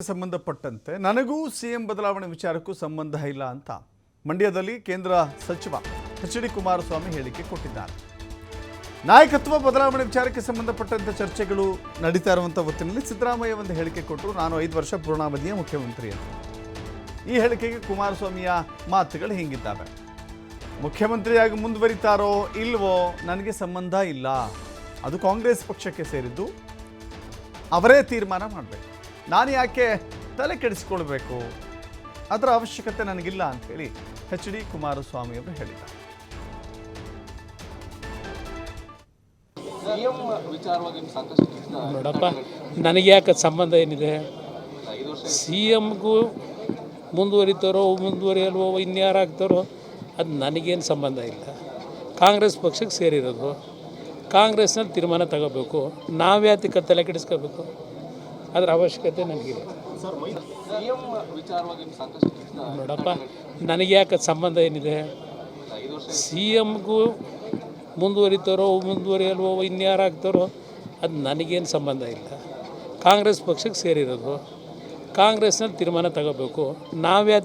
ಸಂಬಂಧಪಟ್ಟಂತೆ ನನಗೂ ಸಿಎಂ ಬದಲಾವಣೆ ವಿಚಾರಕ್ಕೂ ಸಂಬಂಧ ಇಲ್ಲ ಅಂತ ಮಂಡ್ಯದಲ್ಲಿ ಕೇಂದ್ರ ಸಚಿವ ಎಚ್.ಡಿ. ಕುಮಾರಸ್ವಾಮಿ ಹೇಳಿಕೆ ಕೊಟ್ಟಿದ್ದಾರೆ. ನಾಯಕತ್ವ ಬದಲಾವಣೆ ವಿಚಾರಕ್ಕೆ ಸಂಬಂಧಪಟ್ಟಂತೆ ಚರ್ಚೆಗಳು ನಡೀತಾ ಇರುವಂಥ ಹೊತ್ತಿನಲ್ಲಿ ಸಿದ್ದರಾಮಯ್ಯ ಒಂದು ಹೇಳಿಕೆ ಕೊಟ್ಟರು, ನಾನು 5 ವರ್ಷ ಪೂರ್ಣಾವಧಿಯ ಮುಖ್ಯಮಂತ್ರಿ ಅಂತ. ಈ ಹೇಳಿಕೆಗೆ ಕುಮಾರಸ್ವಾಮಿಯ ಮಾತುಗಳು ಹೀಗಿದ್ದಾವೆ: ಮುಖ್ಯಮಂತ್ರಿಯಾಗಿ ಮುಂದುವರಿತಾರೋ ಇಲ್ವೋ ನನಗೆ ಸಂಬಂಧ ಇಲ್ಲ, ಅದು ಕಾಂಗ್ರೆಸ್ ಪಕ್ಷಕ್ಕೆ ಸೇರಿದ್ದು, ಅವರೇ ತೀರ್ಮಾನ ಮಾಡಬೇಕು, ನಾನು ಯಾಕೆ ತಲೆ ಕೆಡಿಸಿಕೊಳ್ಬೇಕು, ಅದರ ಅವಶ್ಯಕತೆ ನನಗಿಲ್ಲ ಅಂತ ಹೇಳಿ ಎಚ್.ಡಿ. ಕುಮಾರಸ್ವಾಮಿ ಅವರು ಹೇಳಿದ್ದಾರೆ. ನೋಡಪ್ಪ, ನನಗೆ ಯಾಕೆ ಸಂಬಂಧ ಏನಿದೆ? ಸಿ ಎಮ್ಗೂ ಮುಂದುವರಿತಾರೋ ಮುಂದುವರಿಯಲ್ವೋ ಇನ್ಯಾರು ಆಗ್ತಾರೋ ಅದು ನನಗೇನು ಸಂಬಂಧ ಇಲ್ಲ. ಕಾಂಗ್ರೆಸ್ ಪಕ್ಷಕ್ಕೆ ಸೇರಿರೋದು, ಕಾಂಗ್ರೆಸ್ನಲ್ಲಿ ತೀರ್ಮಾನ ತಗೋಬೇಕು, ನಾವ್ಯಾತಕ್ಕೆ ತಲೆ ಕೆಡಿಸ್ಕೋಬೇಕು, ಅದರ ಅವಶ್ಯಕತೆ ನನಗಿಲ್ಲ. ನೋಡಪ್ಪ, ನನಗೆ ಯಾಕೆ ಸಂಬಂಧ ಏನಿದೆ? ಸಿ ಎಮ್ಗೂ ಮುಂದುವರಿತಾರೋ ಮುಂದುವರಿಯಲ್ವೋ ಇನ್ಯಾರು ಆಗ್ತಾರೋ ಅದು ನನಗೇನು ಸಂಬಂಧ ಇಲ್ಲ. ಕಾಂಗ್ರೆಸ್ ಪಕ್ಷಕ್ಕೆ ಸೇರಿರೋದು, ಕಾಂಗ್ರೆಸ್ನಲ್ಲಿ ತೀರ್ಮಾನ ತಗೋಬೇಕು, ನಾವ್ಯಾಕೆ